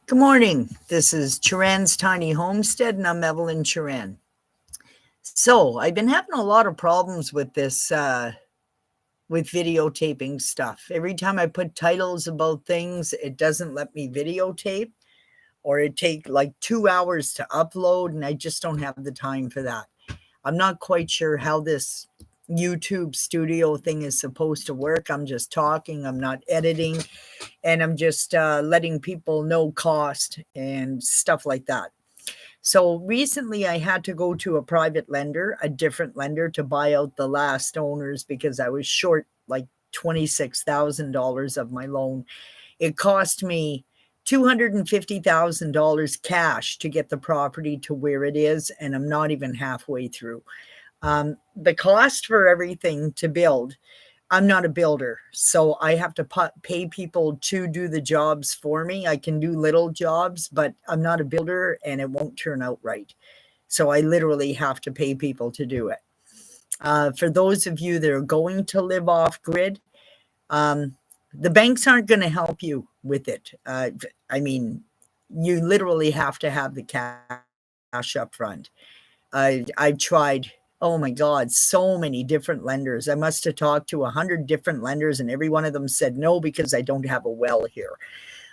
Good morning. This is Churan's Tiny Homestead, and I'm Evelyn Churan. So, I've been having a lot of problems with this, with videotaping stuff. Every time I put titles about things, it doesn't let me videotape, or it take like 2 hours to upload, and I just don't have the time for that. I'm not quite sure how this YouTube studio thing is supposed to work. I'm just talking, I'm not editing, and I'm just letting people know cost and stuff like that. So recently I had to go to a private lender, a different lender, to buy out the last owners because I was short like $26,000 of my loan. It cost me $250,000 cash to get the property to where it is, and I'm not even halfway through. The cost for everything to build, I'm not a builder, so I have to pay people to do the jobs for me. I can do little jobs, but I'm not a builder and it won't turn out right. So I literally have to pay people to do it. For those of you that are going to live off grid, the banks aren't going to help you with it. I mean, you literally have to have the cash up front. I've tried, oh my God, so many different lenders. I must have talked to 100 different lenders, and every one of them said no because I don't have a well here.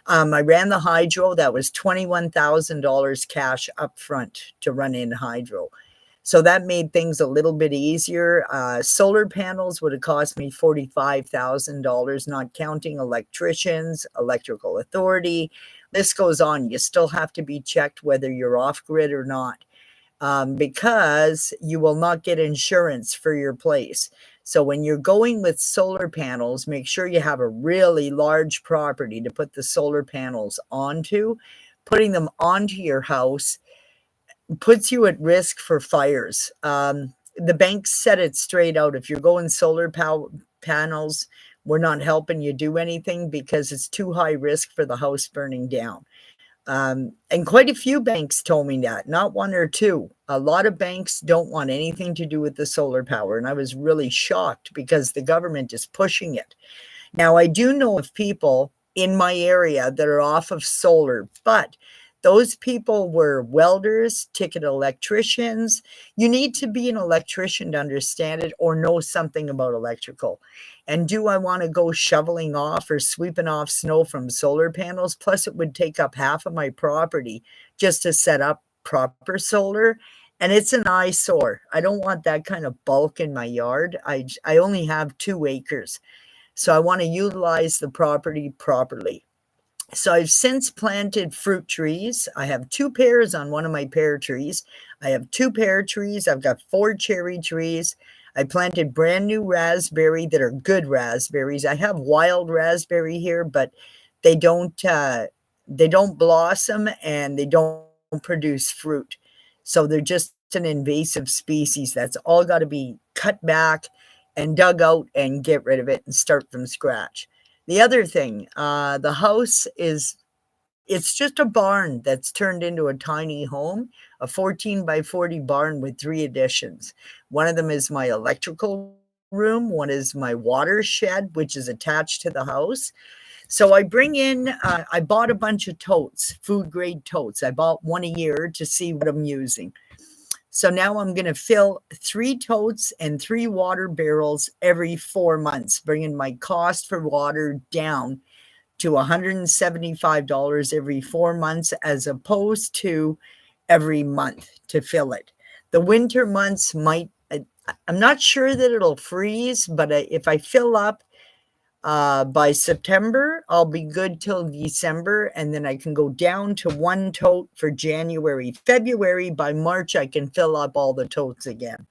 I ran the hydro. That was $21,000 cash up front to run in hydro. So that made things a little bit easier. Solar panels would have cost me $45,000, not counting electricians, electrical authority. This goes on. You still have to be checked whether you're off grid or not. Because you will not get insurance for your place. So when you're going with solar panels, make sure you have a really large property to put the solar panels onto. Putting them onto your house puts you at risk for fires. The banks said it straight out. If you're going solar panels, we're not helping you do anything because it's too high risk for the house burning down. And quite a few banks told me that, not one or two. A lot of banks don't want anything to do with the solar power. And I was really shocked because the government is pushing it. Now, I do know of people in my area that are off of solar, but those people were welders, ticket electricians. You need to be an electrician to understand it or know something about electrical. And do I want to go shoveling off or sweeping off snow from solar panels? Plus, it would take up half of my property just to set up proper solar. And it's an eyesore. I don't want that kind of bulk in my yard. I only have 2 acres. So I want to utilize the property properly. So I've since planted fruit trees. I have 2 pears on one of my pear trees. I have 2 pear trees. I've got 4 cherry trees. I planted brand new raspberry that are good raspberries. I have wild raspberry here, but they don't blossom and they don't produce fruit. So they're just an invasive species. That's all got to be cut back and dug out and get rid of it and start from scratch. The other thing, the house it's just a barn that's turned into a tiny home, a 14 by 40 barn with 3 additions. One of them is my electrical room. One is my water shed, which is attached to the house. So I I bought a bunch of totes, food grade totes. I bought one a year to see what I'm using. So now I'm going to fill 3 totes and 3 water barrels every 4 months, bringing my cost for water down to $175 every 4 months as opposed to every month to fill it. The winter months I'm not sure that it'll freeze, but if I fill up by September, I'll be good till December, and then I can go down to 1 tote for January. February, by March, I can fill up all the totes again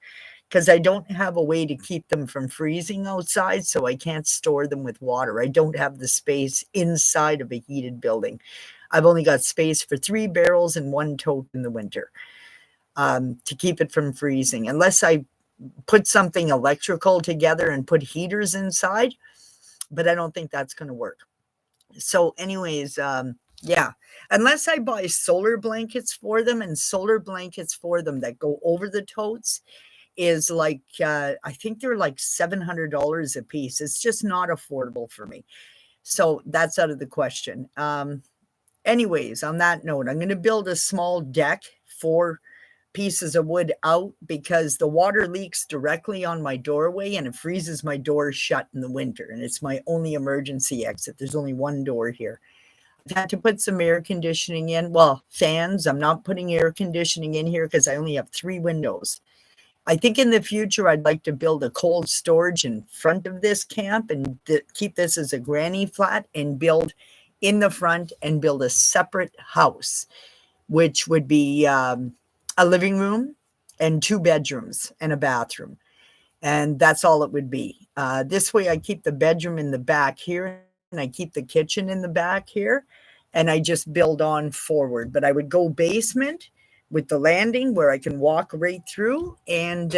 because I don't have a way to keep them from freezing outside, so I can't store them with water. I don't have the space inside of a heated building. I've only got space for 3 barrels and 1 tote in the winter to keep it from freezing. Unless I put something electrical together and put heaters inside, but I don't think that's going to work. So anyways, yeah, unless I buy solar blankets for them, and solar blankets for them that go over the totes is like, I think they're like $700 a piece. It's just not affordable for me. So that's out of the question. anyways, on that note, I'm going to build a small deck, 4 pieces of wood out, because the water leaks directly on my doorway and it freezes my door shut in the winter. And it's my only emergency exit. There's only one door here. I've had to put some air conditioning in. Well, fans. I'm not putting air conditioning in here because I only have 3 windows. I think in the future, I'd like to build a cold storage in front of this camp and keep this as a granny flat and build in the front and build a separate house, which would be a living room and 2 bedrooms and a bathroom. And that's all it would be. This way I keep the bedroom in the back here and I keep the kitchen in the back here and I just build on forward. But I would go basement with the landing where I can walk right through, and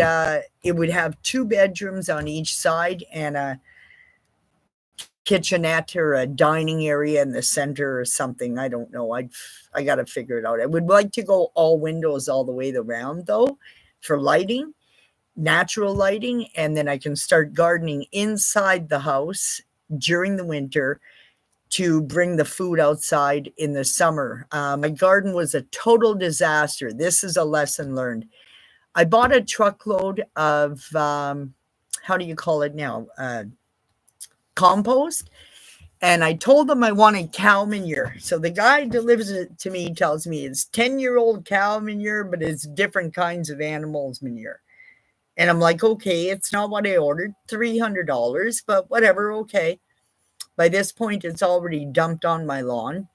it would have 2 bedrooms on each side and a kitchenette or a dining area in the center or something. I don't know. I got to figure it out. I would like to go all windows all the way around though for lighting, natural lighting, and then I can start gardening inside the house during the winter to bring the food outside in the summer. My garden was a total disaster. This is a lesson learned. I bought a truckload of, how do you call it now? Compost. And I told them I wanted cow manure. So the guy delivers it to me, tells me it's 10-year-old cow manure, but it's different kinds of animals manure. And I'm like, okay, it's not what I ordered, $300, but whatever, okay. By this point, it's already dumped on my lawn.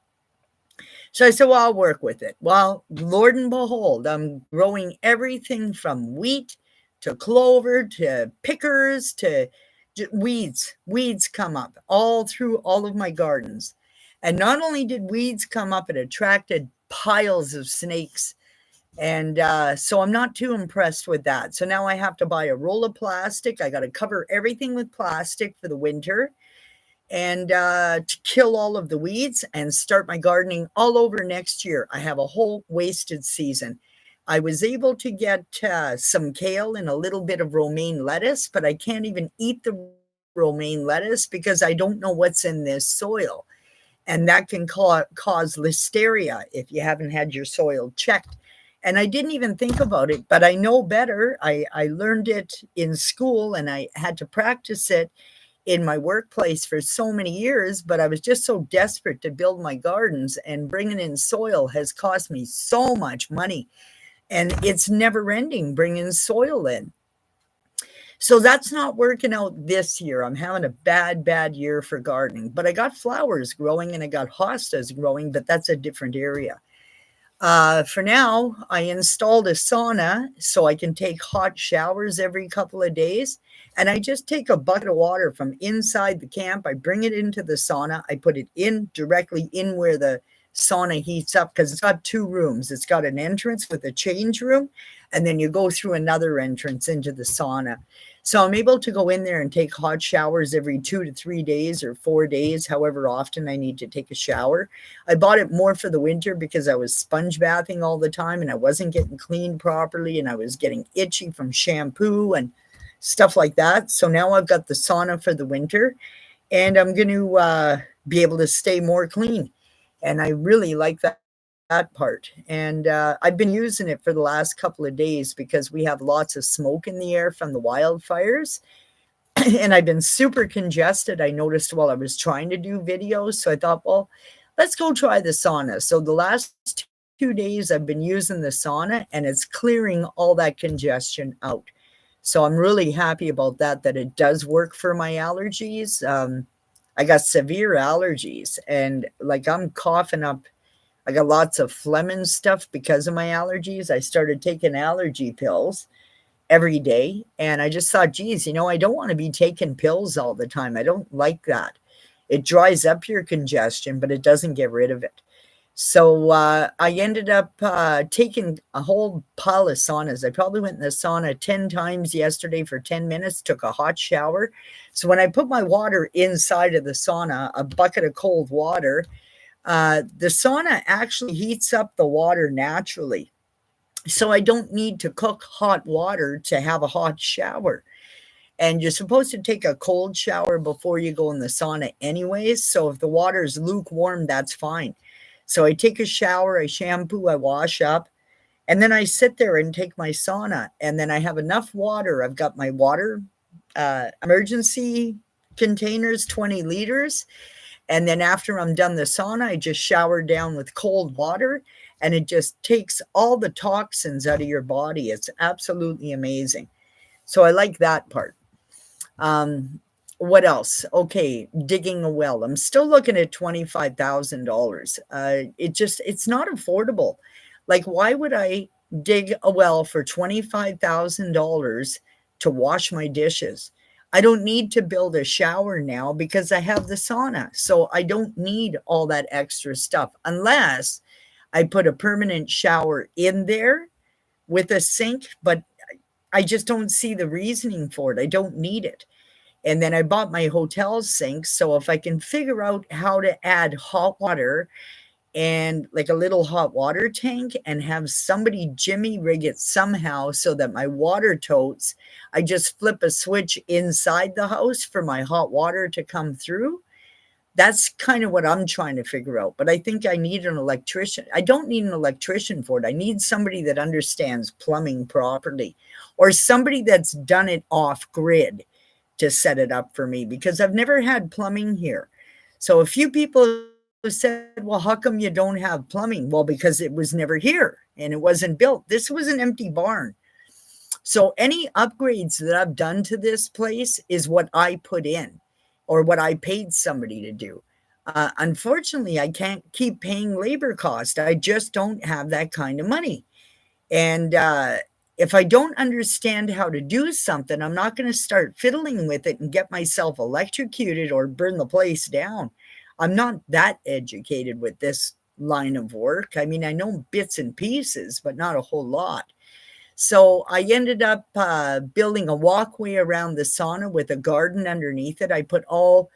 So I said, well, I'll work with it. Well, Lord and behold, I'm growing everything from wheat to clover to pickers to weeds. Weeds come up all through all of my gardens. And not only did weeds come up, it attracted piles of snakes. And so I'm not too impressed with that. So now I have to buy a roll of plastic. I got to cover everything with plastic for the winter and to kill all of the weeds and start my gardening all over next year. I have a whole wasted season. I was able to get some kale and a little bit of romaine lettuce, but I can't even eat the romaine lettuce because I don't know what's in this soil. And that can cause listeria if you haven't had your soil checked. And I didn't even think about it, but I know better. I learned it in school and I had to practice it in my workplace for so many years, but I was just so desperate to build my gardens, and bringing in soil has cost me so much money, and it's never ending bringing soil in. So that's not working out this year. I'm having a bad year for gardening, but I got flowers growing and I got hostas growing, but that's a different area. For now, I installed a sauna so I can take hot showers every couple of days. And I just take a bucket of water from inside the camp. I bring it into the sauna. I put it in directly in where the sauna heats up because it's got 2 rooms. It's got an entrance with a change room, and then you go through another entrance into the sauna. So I'm able to go in there and take hot showers every 2 to 3 days or 4 days, however often I need to take a shower. I bought it more for the winter because I was sponge bathing all the time and I wasn't getting cleaned properly and I was getting itchy from shampoo and stuff like that. So now I've got the sauna for the winter and I'm going to be able to stay more clean. And I really like that part. And I've been using it for the last couple of days because we have lots of smoke in the air from the wildfires. And I've been super congested. I noticed while I was trying to do videos. So I thought, well, let's go try the sauna. So the last 2 days I've been using the sauna and it's clearing all that congestion out. So I'm really happy about that it does work for my allergies. I got severe allergies and like I'm coughing up. I got lots of phlegm and stuff because of my allergies. I started taking allergy pills every day. And I just thought, geez, I don't want to be taking pills all the time. I don't like that. It dries up your congestion, but it doesn't get rid of it. So I ended up taking a whole pile of saunas. I probably went in the sauna 10 times yesterday for 10 minutes, took a hot shower. So when I put my water inside of the sauna, a bucket of cold water, the sauna actually heats up the water naturally. So I don't need to cook hot water to have a hot shower. And you're supposed to take a cold shower before you go in the sauna anyways. So if the water is lukewarm, that's fine. So I take a shower, I shampoo, I wash up, and then I sit there and take my sauna. And then I have enough water. I've got my water emergency containers, 20 liters. And then after I'm done the sauna, I just shower down with cold water, and it just takes all the toxins out of your body. It's absolutely amazing. So I like that part. Um, what else? Okay, digging a well. I'm still looking at $25,000. It's not affordable. Like, why would I dig a well for $25,000 to wash my dishes? I don't need to build a shower now because I have the sauna. So I don't need all that extra stuff unless I put a permanent shower in there with a sink, but I just don't see the reasoning for it. I don't need it. And then I bought my hotel sink. So if I can figure out how to add hot water and like a little hot water tank and have somebody jimmy rig it somehow so that my water totes, I just flip a switch inside the house for my hot water to come through. That's kind of what I'm trying to figure out. But I think I need an electrician. I don't need an electrician for it. I need somebody that understands plumbing properly, or somebody that's done it off grid to set it up for me, because I've never had plumbing here. So a few people said, well, how come you don't have plumbing? Well, because it was never here and it wasn't built. This was an empty barn. So any upgrades that I've done to this place is what I put in or what I paid somebody to do. Unfortunately, I can't keep paying labor cost. I just don't have that kind of money. And if I don't understand how to do something, I'm not going to start fiddling with it and get myself electrocuted or burn the place down. I'm not that educated with this line of work. I mean, I know bits and pieces, but not a whole lot. So I ended up building a walkway around the sauna with a garden underneath it. I put all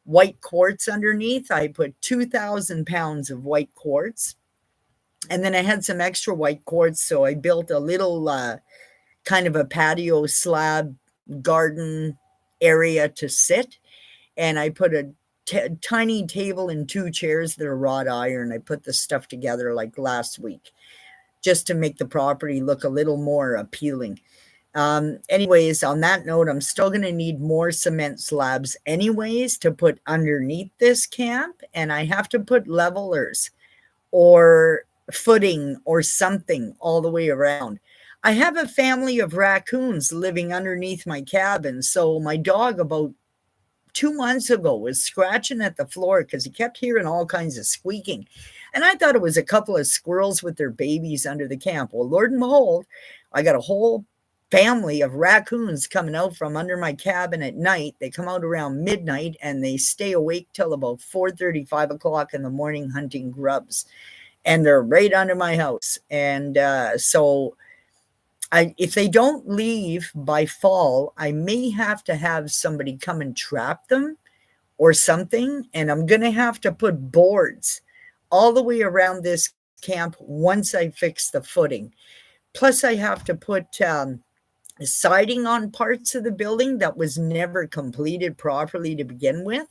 white quartz underneath. I put 2,000 pounds of white quartz. And then I had some extra white quartz. So I built a little kind of a patio slab garden area to sit. And I put a tiny table and 2 chairs that are wrought iron. I put the stuff together like last week just to make the property look a little more appealing. Anyways, on that note, I'm still going to need more cement slabs anyways to put underneath this camp. And I have to put levelers or footing or something all the way around. I have a family of raccoons living underneath my cabin. So my dog about 2 months ago was scratching at the floor because he kept hearing all kinds of squeaking. And I thought it was a couple of squirrels with their babies under the camp. Well, Lord and behold, I got a whole family of raccoons coming out from under my cabin at night. They come out around midnight and they stay awake till about 4:30, 5 o'clock in the morning hunting grubs. And they're right under my house. And so if they don't leave by fall, I may have to have somebody come and trap them or something. And I'm going to have to put boards all the way around this camp once I fix the footing. Plus, I have to put siding on parts of the building that was never completed properly to begin with.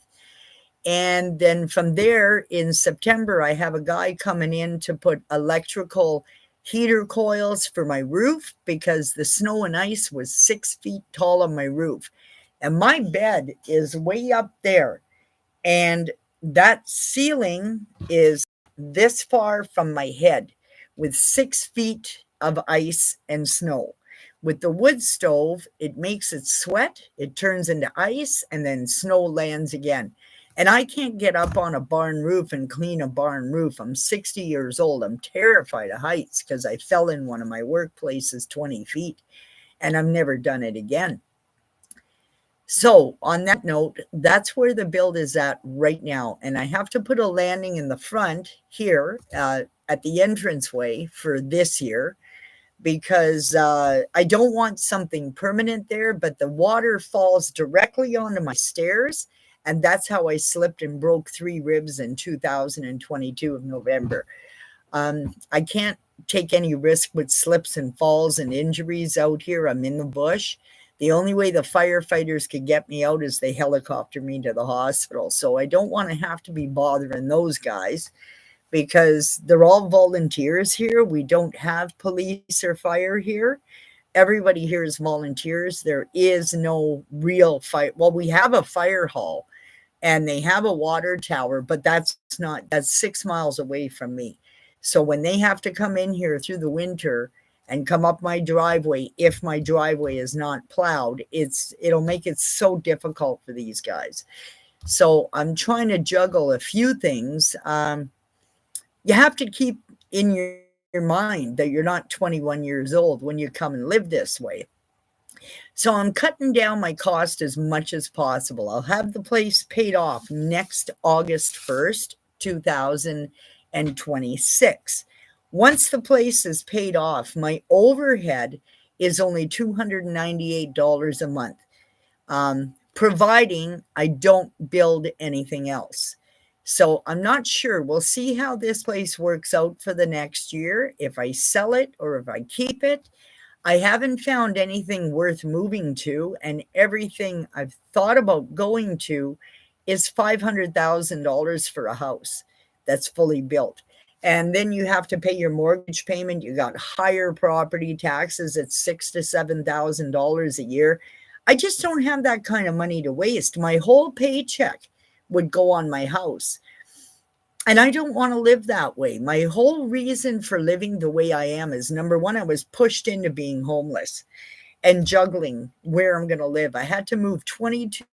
And then from there in September, I have a guy coming in to put electrical heater coils for my roof because the snow and ice was 6 feet tall on my roof. And my bed is way up there. And that ceiling is this far from my head with 6 feet of ice and snow. With the wood stove, it makes it sweat, it turns into ice, and then snow lands again. And I can't get up on a barn roof and clean a barn roof. I'm 60 years old. I'm terrified of heights because I fell in one of my workplaces 20 feet, and I've never done it again. So on that note, that's where the build is at right now. And I have to put a landing in the front here at the entranceway for this year because I don't want something permanent there, but the water falls directly onto my stairs. And that's how I slipped and broke 3 ribs in 2022 of November. I can't take any risk with slips and falls and injuries out here. I'm in the bush. The only way the firefighters could get me out is they helicopter me to the hospital. So I don't want to have to be bothering those guys. because they're all volunteers here. We don't have police or fire here. Everybody here is volunteers. There is no real fight. Well, we have a fire hall and they have a water tower, but that's 6 miles away from me. So when they have to come in here through the winter and come up my driveway, if my driveway is not plowed, it'll make it so difficult for these guys. So I'm trying to juggle a few things. You have to keep in your mind that you're not 21 years old when you come and live this way. So I'm cutting down my cost as much as possible. I'll have the place paid off next August 1st, 2026. Once the place is paid off, my overhead is only $298 a month, providing I don't build anything else. So I'm not sure. We'll see how this place works out for the next year, if I sell it or if I keep it. I haven't found anything worth moving to, and everything I've thought about going to is $500,000 for a house that's fully built. And then you have to pay your mortgage payment. You got higher property taxes at $6,000 to $7,000 a year. I just don't have that kind of money to waste. My whole paycheck would go on my house. And I don't want to live that way. My whole reason for living the way I am is, number one, I was pushed into being homeless and juggling where I'm going to live. I had to move 22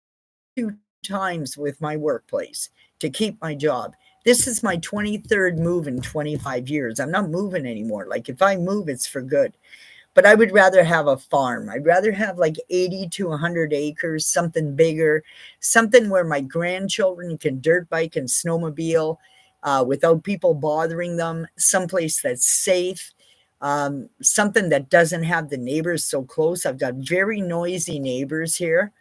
times with my workplace to keep my job. This is my 23rd move in 25 years. I'm not moving anymore. Like, if I move, it's for good. But I would rather have a farm. I'd rather have like 80 to 100 acres, something bigger, something where my grandchildren can dirt bike and snowmobile without people bothering them, someplace that's safe, something that doesn't have the neighbors so close. I've got very noisy neighbors here.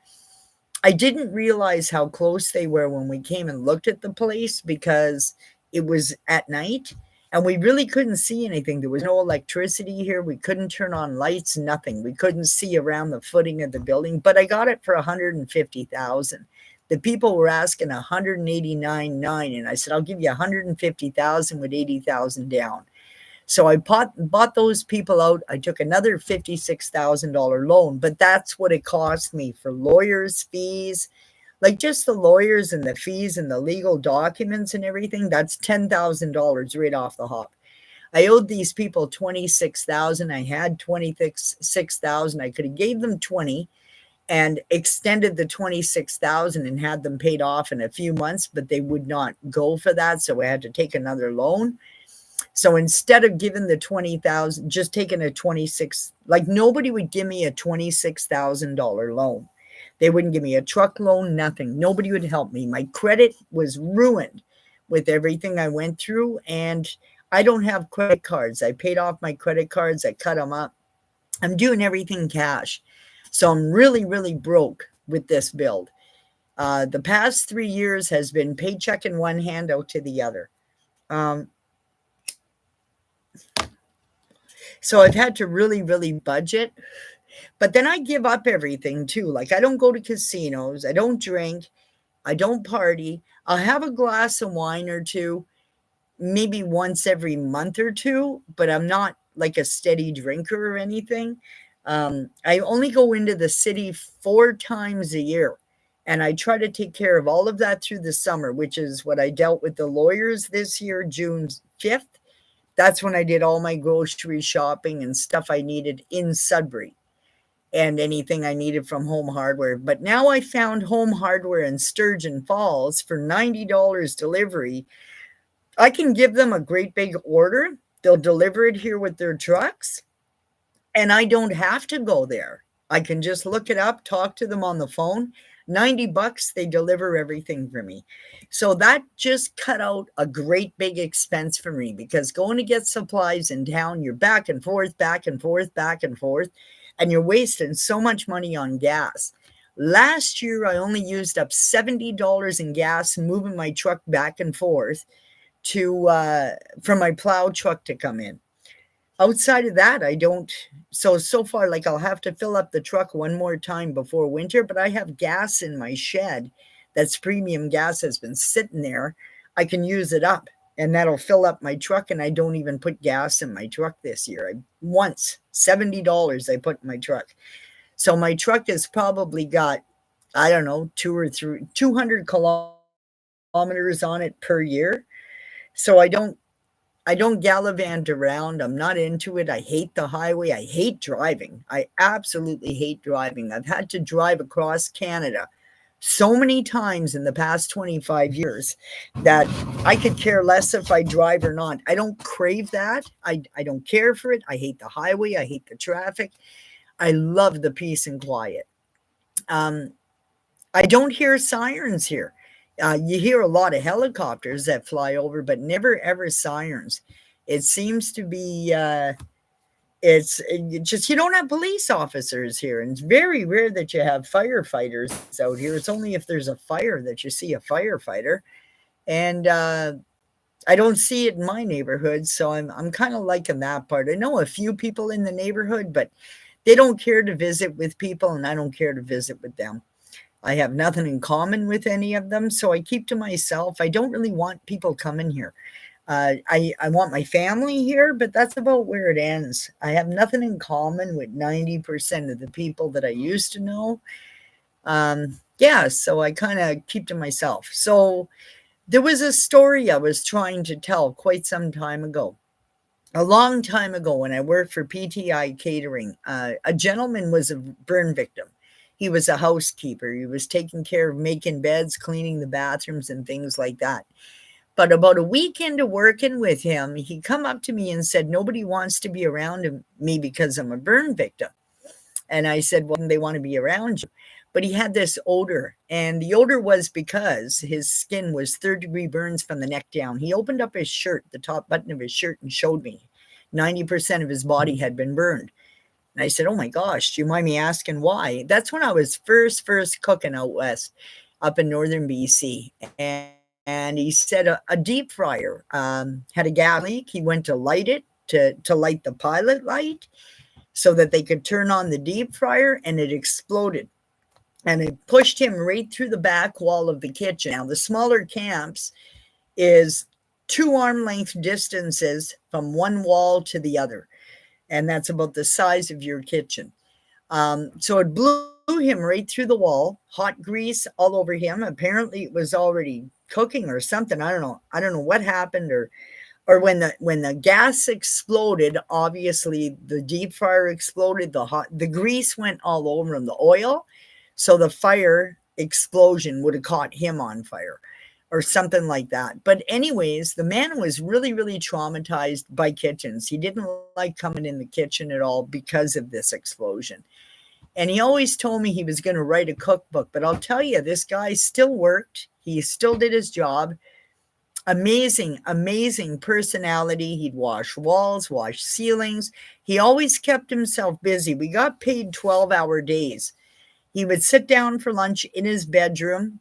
I didn't realize how close they were when we came and looked at the place, because it was at night and we really couldn't see anything. There was no electricity here. We couldn't turn on lights, nothing. We couldn't see around the footing of the building, but I got it for $150,000. The people were asking $189,900, and I said, I'll give you $150,000 with $80,000 down. So I bought those people out. I took another $56,000 loan, but that's what it cost me for lawyers' fees, like just the lawyers and the fees and the legal documents and everything. That's $10,000 right off the hop. I owed these people $26,000. I had $26,000. I could have gave them $20,000 and extended the $26,000 and had them paid off in a few months, but they would not go for that. So I had to take another loan. So instead of giving the $20,000, just taking a 26, like nobody would give me a $26,000 loan. They wouldn't give me a truck loan, nothing. Nobody would help me. My credit was ruined with everything I went through, and I don't have credit cards. I paid off my credit cards. I cut them up. I'm doing everything cash. So I'm really, really broke with this build. The past 3 years has been paycheck in one hand, out to the other. So I've had to really, really budget. But then I give up everything too. Like, I don't go to casinos. I don't drink. I don't party. I'll have a glass of wine or two, maybe once every month or two, but I'm not like a steady drinker or anything. I only go into the city 4 times a year, and I try to take care of all of that through the summer, which is what I dealt with the lawyers this year, June 5th. That's when I did all my grocery shopping and stuff I needed in Sudbury and anything I needed from Home Hardware. But now I found Home Hardware in Sturgeon Falls for $90 delivery. I can give them a great big order. They'll deliver it here with their trucks, and I don't have to go there. I can just look it up, talk to them on the phone. $90, they deliver everything for me. So that just cut out a great big expense for me, because going to get supplies in town, you're back and forth, back and forth, back and forth, and you're wasting so much money on gas. Last year, I only used up $70 in gas moving my truck back and forth to for my plow truck to come in. Outside of that, I don't. So far, like, I'll have to fill up the truck one more time before winter, but I have gas in my shed. That's premium gas, has been sitting there. I can use it up and that'll fill up my truck. And I don't even put gas in my truck this year. Once $70 I put in my truck. So my truck has probably got, I don't know, 200 kilometers on it per year. So I don't gallivant around. I'm not into it. I hate the highway. I hate driving. I absolutely hate driving. I've had to drive across Canada so many times in the past 25 years that I could care less if I drive or not. I don't crave that. I don't care for it. I hate the highway. I hate the traffic. I love the peace and quiet. Um, I don't hear sirens here. You hear a lot of helicopters that fly over, but never ever sirens. It seems to be it's just you don't have police officers here, and it's very rare that you have firefighters out here. It's only if there's a fire that you see a firefighter, and I don't see it in my neighborhood, so I'm kind of liking that part. I know a few people in the neighborhood, but they don't care to visit with people, and I don't care to visit with them. I have nothing in common with any of them, so I keep to myself. I don't really want people coming here. I want my family here, but that's about where it ends. I have nothing in common with 90% of the people that I used to know. Yeah, so I kind of keep to myself. So there was a story I was trying to tell quite some time ago. A long time ago, when I worked for PTI Catering, a gentleman was a burn victim. He was a housekeeper. He was taking care of making beds, cleaning the bathrooms, and things like that. But about a week into working with him, he come up to me and said, nobody wants to be around me because I'm a burn victim. And I said, well, they want to be around you. But he had this odor, and the odor was because his skin was third-degree burns from the neck down. He opened up his shirt, the top button of his shirt, and showed me 90% of his body had been burned. And I said, oh my gosh, do you mind me asking why? That's when I was first cooking out west, up in northern BC. And he said a deep fryer had a gas leak. He went to light it, to light the pilot light so that they could turn on the deep fryer, and it exploded. And it pushed him right through the back wall of the kitchen. Now, the smaller camps is 2 arm length distances from one wall to the other. And that's about the size of your kitchen. So it blew him right through the wall, hot grease all over him. Apparently it was already cooking or something. I don't know. I don't know what happened, or when the gas exploded, obviously the deep fryer exploded, the grease went all over him, the oil. So the fire explosion would have caught him on fire or something like that. But anyways, the man was really, really traumatized by kitchens. He didn't like coming in the kitchen at all because of this explosion. And he always told me he was going to write a cookbook. But I'll tell you, this guy still worked. He still did his job. Amazing, amazing personality. He'd wash walls, wash ceilings. He always kept himself busy. We got paid 12-hour days. He would sit down for lunch in his bedroom.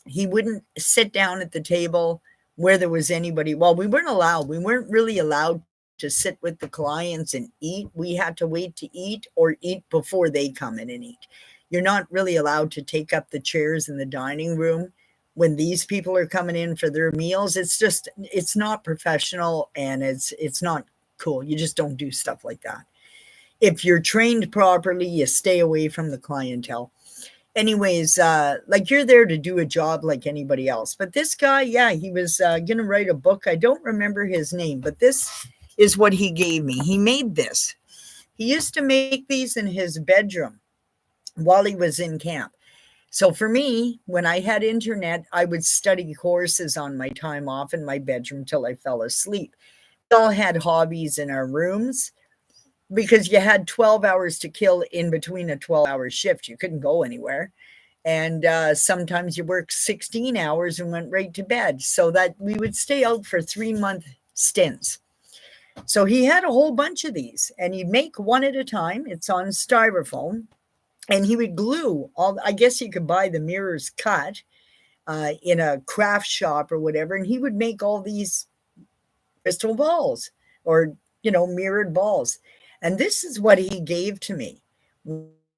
He wouldn't sit down at the table where there was anybody. Well, we weren't allowed. We weren't really allowed to sit with the clients and eat. We had to wait to eat or eat before they come in and eat. You're not really allowed to take up the chairs in the dining room when these people are coming in for their meals. It's not professional, and it's not cool. You just don't do stuff like that. If you're trained properly, you stay away from the clientele. Anyways, like, you're there to do a job like anybody else. But this guy, yeah, he was going to write a book. I don't remember his name, but this is what he gave me. He made this. He used to make these in his bedroom while he was in camp. So for me, when I had internet, I would study courses on my time off in my bedroom till I fell asleep. We all had hobbies in our rooms, because you had 12 hours to kill in between a 12-hour shift. You couldn't go anywhere. And sometimes you worked 16 hours and went right to bed, so that we would stay out for 3-month stints. So he had a whole bunch of these, and he'd make one at a time. It's on styrofoam, and he would glue all. I guess you could buy the mirrors cut in a craft shop or whatever, and he would make all these crystal balls, or mirrored balls. And this is what he gave to me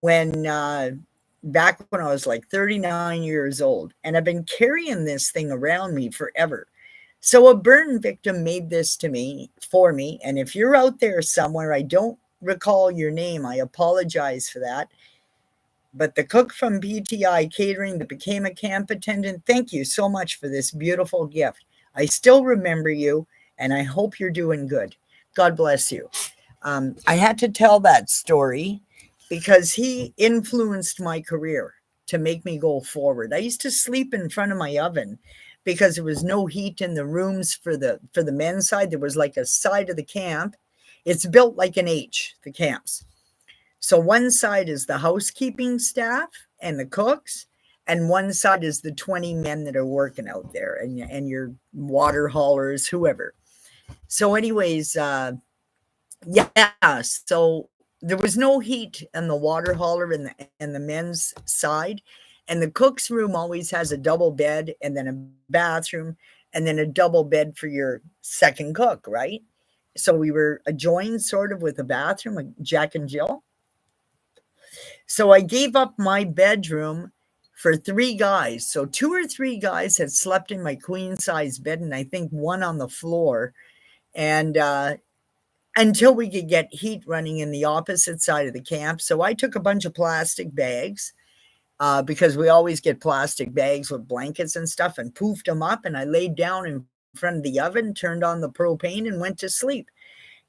when back when I was like 39 years old. And I've been carrying this thing around me forever. So a burn victim made this to me for me. And if you're out there somewhere, I don't recall your name. I apologize for that. But the cook from PTI Catering that became a camp attendant, thank you so much for this beautiful gift. I still remember you, and I hope you're doing good. God bless you. I had to tell that story because he influenced my career to make me go forward. I used to sleep in front of my oven because there was no heat in the rooms for the men's side. There was like a side of the camp. It's built like an H, the camps. So one side is the housekeeping staff and the cooks, and one side is the 20 men that are working out there and your water haulers, whoever. So, anyways, yeah, so there was no heat in the water hauler and the men's side. And the cook's room always has a double bed and then a bathroom and then a double bed for your second cook, right? So we were adjoined sort of with a bathroom, like Jack and Jill. So I gave up my bedroom for 3 guys. So 2 or 3 guys had slept in my queen size bed, and I think one on the floor. And until we could get heat running in the opposite side of the camp. So I took a bunch of plastic bags because we always get plastic bags with blankets and stuff, and poofed them up. And I laid down in front of the oven, turned on the propane, and went to sleep.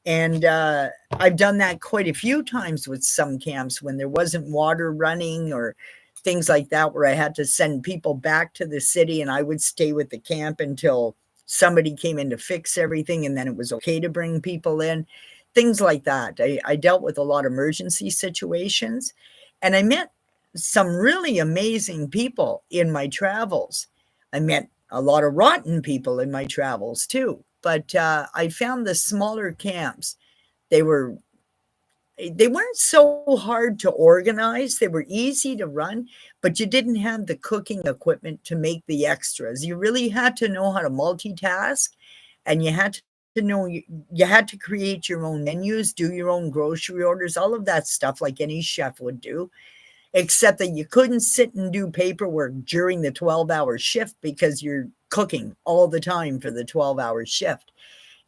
And I've done that quite a few times with some camps when there wasn't water running or things like that, where I had to send people back to the city, and I would stay with the camp until somebody came in to fix everything, and then it was okay to bring people in, things like that. I dealt with a lot of emergency situations, and I met some really amazing people in my travels. I met a lot of rotten people in my travels too. But I found the smaller camps, they were they weren't so hard to organize. They were easy to run, but you didn't have the cooking equipment to make the extras. You really had to know how to multitask, and you had to know you had to create your own menus, do your own grocery orders, all of that stuff like any chef would do, except that you couldn't sit and do paperwork during the 12-hour shift because you're cooking all the time for the 12-hour shift.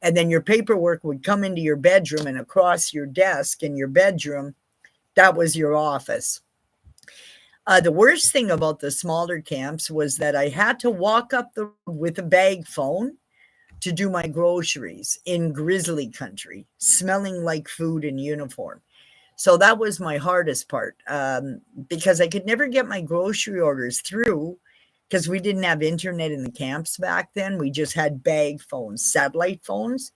And then your paperwork would come into your bedroom, and across your desk in your bedroom, that was your office. The worst thing about the smaller camps was that I had to walk up the road with a bag phone to do my groceries in grizzly country, smelling like food in uniform. So that was my hardest part because I could never get my grocery orders through because we didn't have internet in the camps back then. We just had bag phones, satellite phones.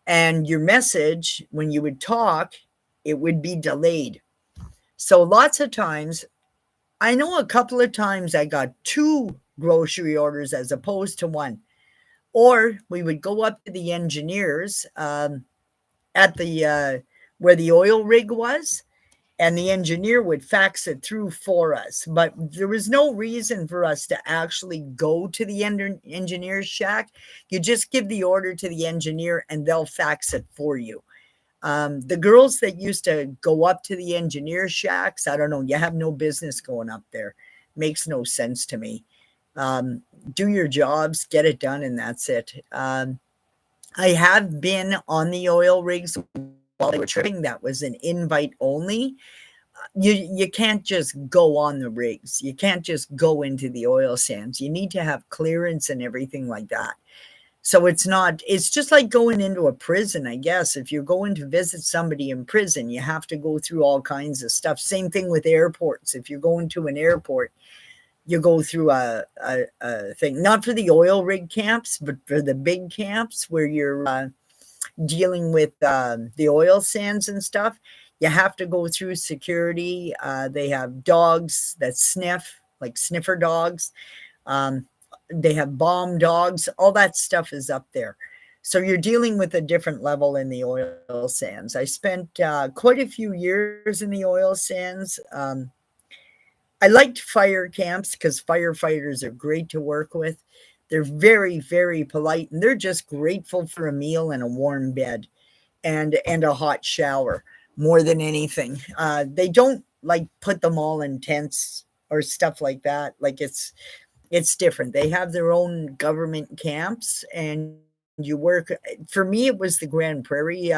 And your message, when you would talk, it would be delayed. So lots of times, I know a couple of times I got 2 grocery orders as opposed to 1. Or we would go up to the engineers at the where the oil rig was, and the engineer would fax it through for us. But there was no reason for us to actually go to the engineer's shack. You just give the order to the engineer, and they'll fax it for you. The girls that used to go up to the engineer shacks, I don't know, you have no business going up there. Makes no sense to me. Do your jobs, get it done, and that's it. I have been on the oil rigs while they were tripping. That was an invite only. You can't just go on the rigs. You can't just go into the oil sands. You need to have clearance and everything like that. So it's just like going into a prison, I guess. If you're going to visit somebody in prison, you have to go through all kinds of stuff. Same thing with airports. If you're going to an airport, you go through a thing, not for the oil rig camps, but for the big camps where you're dealing with the oil sands and stuff. You have to go through security. They have dogs that sniff, like sniffer dogs. They have bomb dogs. All that stuff is up there. So you're dealing with a different level in the oil sands. I spent quite a few years in the oil sands. I liked fire camps because firefighters are great to work with. They're very, very polite, and they're just grateful for a meal and a warm bed and a hot shower more than anything. They don't like put them all in tents or stuff like that. Like It's different. They have their own government camps, and you work. For me, it was the Grand Prairie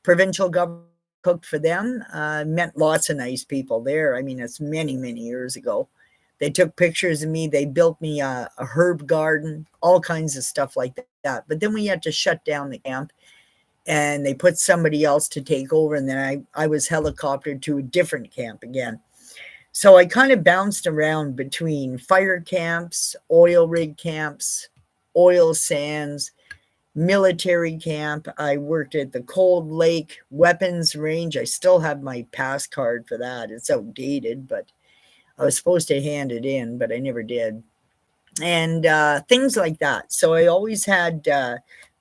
provincial government cooked for them. Met lots of nice people there. I mean, it's many, many years ago. They took pictures of me. They built me a herb garden, all kinds of stuff like that. But then we had to shut down the camp, and they put somebody else to take over. And then I was helicoptered to a different camp again. So I kind of bounced around between fire camps, oil rig camps, oil sands, military camp. I worked at the Cold Lake Weapons Range. I still have my pass card for that. It's outdated, but I was supposed to hand it in, but I never did. And things like that. So I always had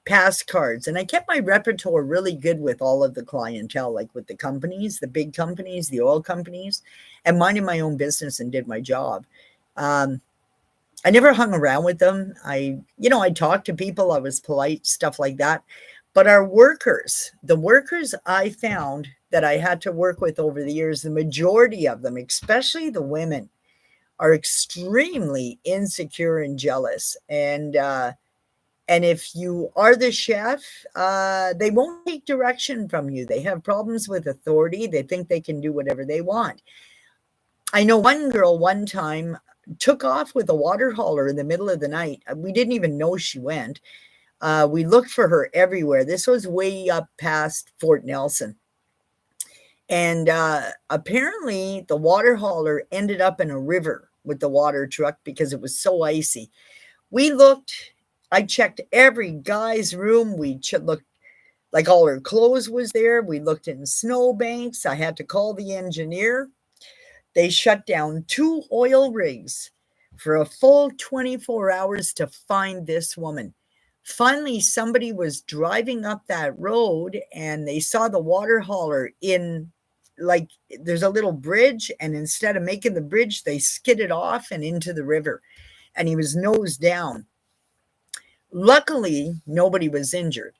pass cards, and I kept my repertoire really good with all of the clientele, like with the companies, the big companies, the oil companies, and minded my own business and did my job. Um, I never hung around with them. I talked to people, I was polite, stuff like that. But our workers, the workers I found that I had to work with over the years, the majority of them, especially the women, are extremely insecure and jealous. And if you are the chef, they won't take direction from you. They have problems with authority. They think they can do whatever they want. I know one girl one time took off with a water hauler in the middle of the night. We didn't even know she went. We looked for her everywhere. This was way up past Fort Nelson. And apparently, the water hauler ended up in a river with the water truck because it was so icy. We looked, I checked every guy's room. Looked like all her clothes was there. We looked in snowbanks. I had to call the engineer. They shut down 2 oil rigs for a full 24 hours to find this woman. Finally, somebody was driving up that road and they saw the water hauler in, like, there's a little bridge, and instead of making the bridge, they skidded off and into the river, and he was nose down. Luckily, nobody was injured.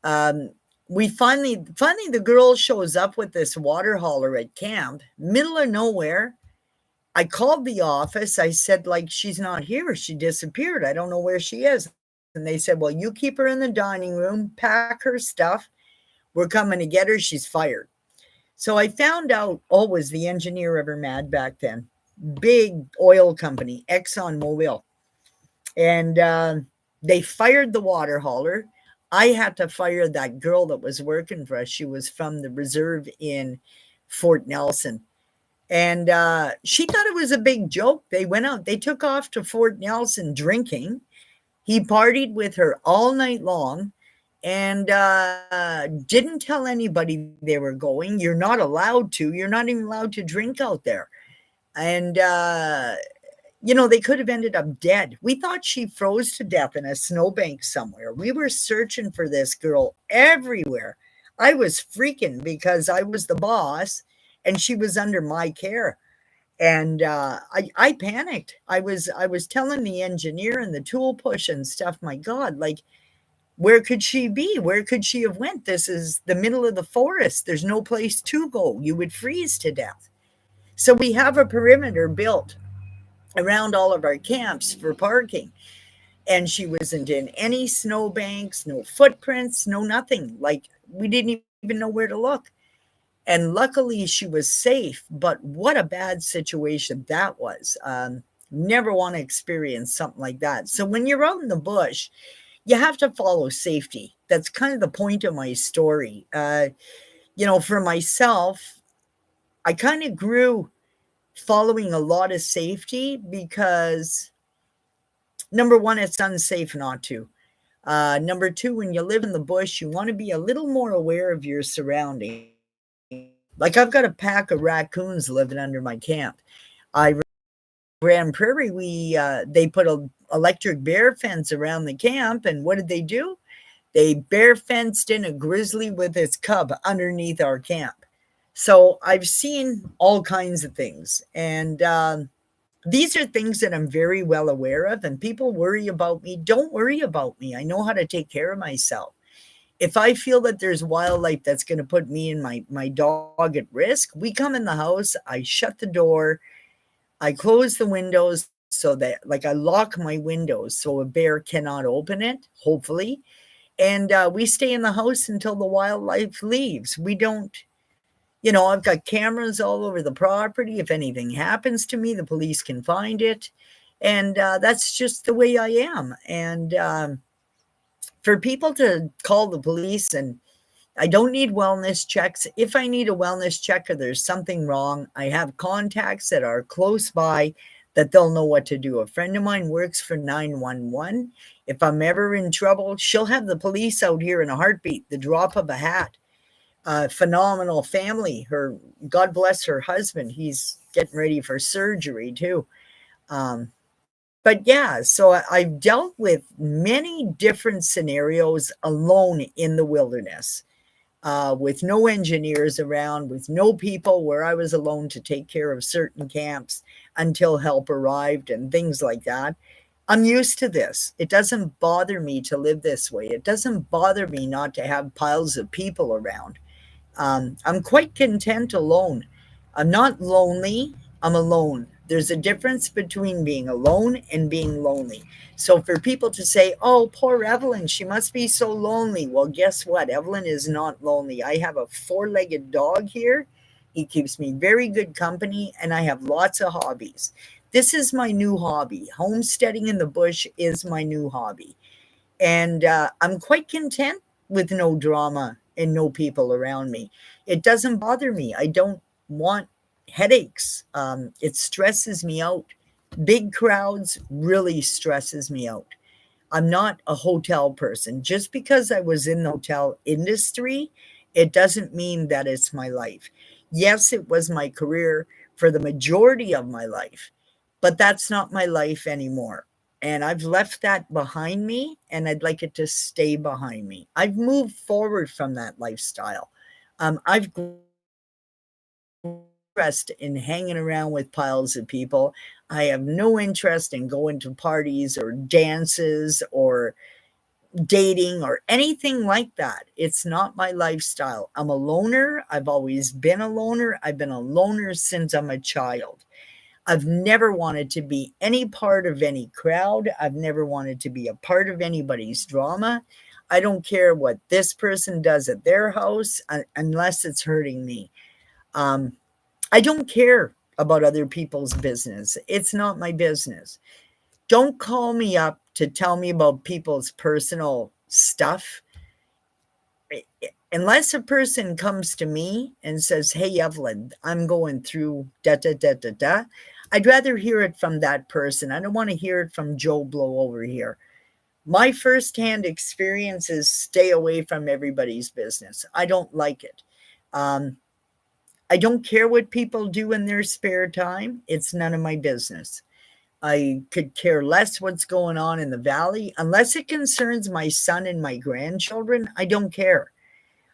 Um, we finally the girl shows up with this water hauler at camp, middle of nowhere. I called the office. I said, like, she's not here. She disappeared. I don't know where she is. And they said, well, you keep her in the dining room, pack her stuff. We're coming to get her. She's fired. So I found out, was the engineer ever mad back then? Big oil company, ExxonMobil. And they fired the water hauler. I had to fire that girl that was working for us. She was from the reserve in Fort Nelson. And she thought it was a big joke. They went out, they took off to Fort Nelson drinking. He partied with her all night long and didn't tell anybody they were going. You're not allowed to. You're not even allowed to drink out there. And, they could have ended up dead. We thought she froze to death in a snowbank somewhere. We were searching for this girl everywhere. I was freaking because I was the boss and she was under my care. And I panicked. I was telling the engineer and the tool push and stuff, my God, like, where could she be? Where could she have went? This is the middle of the forest. There's no place to go. You would freeze to death. So we have a perimeter built around all of our camps for parking. And she wasn't in any snowbanks, no footprints, no nothing. Like, we didn't even know where to look. And luckily she was safe, but what a bad situation that was. Never want to experience something like that. So when you're out in the bush, you have to follow safety. That's kind of the point of my story. For myself, I kind of grew following a lot of safety because, number one, it's unsafe not to. Number two, when you live in the bush, you want to be a little more aware of your surroundings. Like, I've got a pack of raccoons living under my camp. Grand Prairie, they put a electric bear fence around the camp, and what did they do? They bear fenced in a grizzly with its cub underneath our camp. So I've seen all kinds of things, and these are things that I'm very well aware of. And people worry about me. Don't worry about me. I know how to take care of myself. If I feel that there's wildlife that's going to put me and my dog at risk, we come in the house, I shut the door, I close the windows, so that, like, I lock my windows so a bear cannot open it, hopefully. And we stay in the house until the wildlife leaves. We don't, I've got cameras all over the property. If anything happens to me, the police can find it. And that's just the way I am. And for people to call the police, and I don't need wellness checks. If I need a wellness check or there's something wrong, I have contacts that are close by that they'll know what to do. A friend of mine works for 911. If I'm ever in trouble, she'll have the police out here in a heartbeat, the drop of a hat. Phenomenal family. God bless her husband. He's getting ready for surgery too. But yeah, so I've dealt with many different scenarios alone in the wilderness, with no engineers around, with no people, where I was alone to take care of certain camps until help arrived and things like that. I'm used to this. It doesn't bother me to live this way. It doesn't bother me not to have piles of people around. I'm quite content alone. I'm not lonely. I'm alone. There's a difference between being alone and being lonely. So for people to say, oh, poor Evelyn, she must be so lonely. Well, guess what? Evelyn is not lonely. I have a four-legged dog here. He keeps me very good company, and I have lots of hobbies. This is my new hobby. Homesteading in the bush is my new hobby. And I'm quite content with no drama and no people around me. It doesn't bother me. I don't want headaches. It stresses me out. Big crowds really stresses me out. I'm not a hotel person. Just because I was in the hotel industry, it doesn't mean that it's my life. Yes, it was my career for the majority of my life, but that's not my life anymore. And I've left that behind me, and I'd like it to stay behind me. I've moved forward from that lifestyle. I've interest in hanging around with piles of people. I have no interest in going to parties or dances or dating or anything like that. It's not my lifestyle. I'm a loner. I've always been a loner. I've been a loner since I'm a child. I've never wanted to be any part of any crowd. I've never wanted to be a part of anybody's drama. I don't care what this person does at their house unless it's hurting me. Um, I don't care about other people's business. It's not my business. Don't call me up to tell me about people's personal stuff. Unless a person comes to me and says, hey, Evelyn, I'm going through da da da da da, I'd rather hear it from that person. I don't want to hear it from Joe Blow over here. My firsthand experience is stay away from everybody's business. I don't like it. I don't care what people do in their spare time. It's none of my business. I could care less what's going on in the valley. Unless it concerns my son and my grandchildren, I don't care.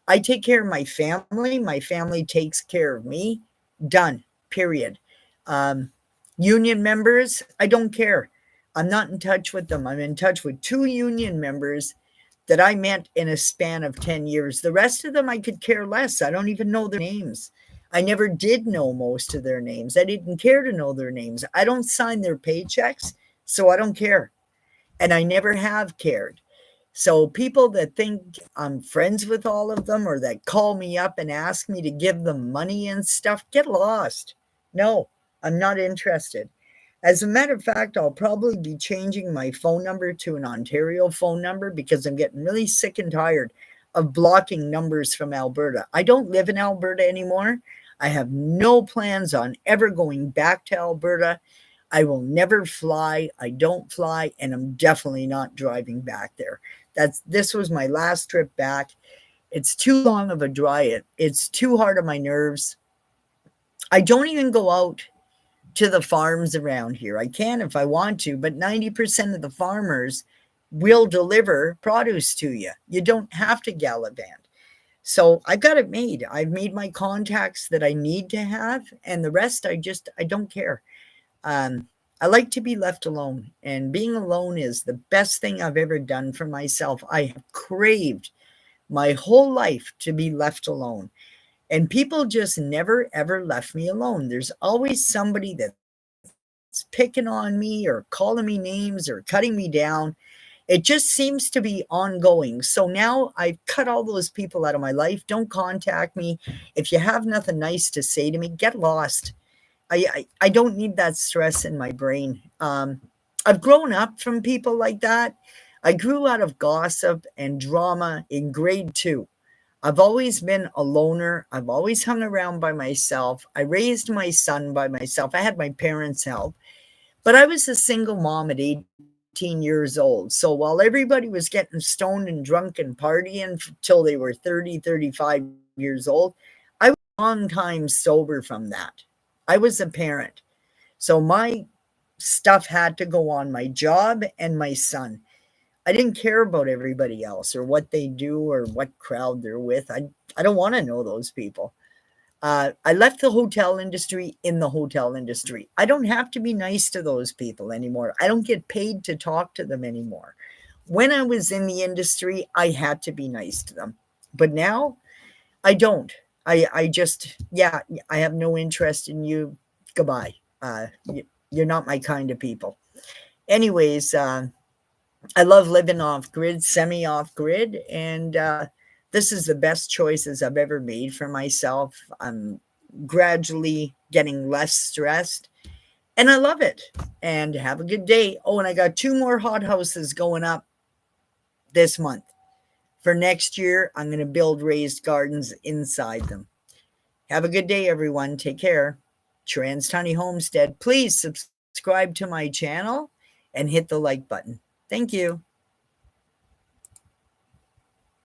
I take care of my family. My family takes care of me. Done. Period. Um, Union members, I don't care. I'm not in touch with them. I'm in touch with 2 union members that I met in a span of 10 years. The rest of them, I could care less. I don't even know their names. I never did know most of their names. I didn't care to know their names. I don't sign their paychecks, so I don't care. And I never have cared. So people that think I'm friends with all of them or that call me up and ask me to give them money and stuff, get lost. No, I'm not interested. As a matter of fact, I'll probably be changing my phone number to an Ontario phone number because I'm getting really sick and tired of blocking numbers from Alberta. I don't live in Alberta anymore. I have no plans on ever going back to Alberta. I will never fly. I don't fly, and I'm definitely not driving back there. This was my last trip back. It's too long of a drive. It's too hard on my nerves. I don't even go out to the farms around here. I can if I want to, but 90% of the farmers will deliver produce to you. You don't have to gallivant. So I got it made. I've made my contacts that I need to have, and the rest I don't care. I like to be left alone, and being alone is the best thing I've ever done for myself. I have craved my whole life to be left alone, and people just never ever left me alone. There's always somebody that's picking on me or calling me names or cutting me down. It just seems to be ongoing. So now I've cut all those people out of my life. Don't contact me. If you have nothing nice to say to me, get lost. I don't need that stress in my brain. I've grown up from people like that. I grew out of gossip and drama in grade 2. I've always been a loner. I've always hung around by myself. I raised my son by myself. I had my parents' help, but I was a single mom at 18 years old. So while everybody was getting stoned and drunk and partying till they were 30, 35 years old, I was a long time sober from that. I was a parent. So my stuff had to go on, my job and my son. I didn't care about everybody else or what they do or what crowd they're with. I don't want to know those people. I left the hotel industry in the hotel industry. I don't have to be nice to those people anymore. I don't get paid to talk to them anymore. When I was in the industry, I had to be nice to them. But now I don't. I just, yeah, I have no interest in you. Goodbye. You're not my kind of people. Anyways, I love living off grid, semi off grid, and this is the best choices I've ever made for myself. I'm gradually getting less stressed, and I love it. And have a good day. Oh, and I got 2 more hot houses going up this month. For next year, I'm going to build raised gardens inside them. Have a good day, everyone. Take care. Churan's Tiny Homestead. Please subscribe to my channel and hit the like button. Thank you.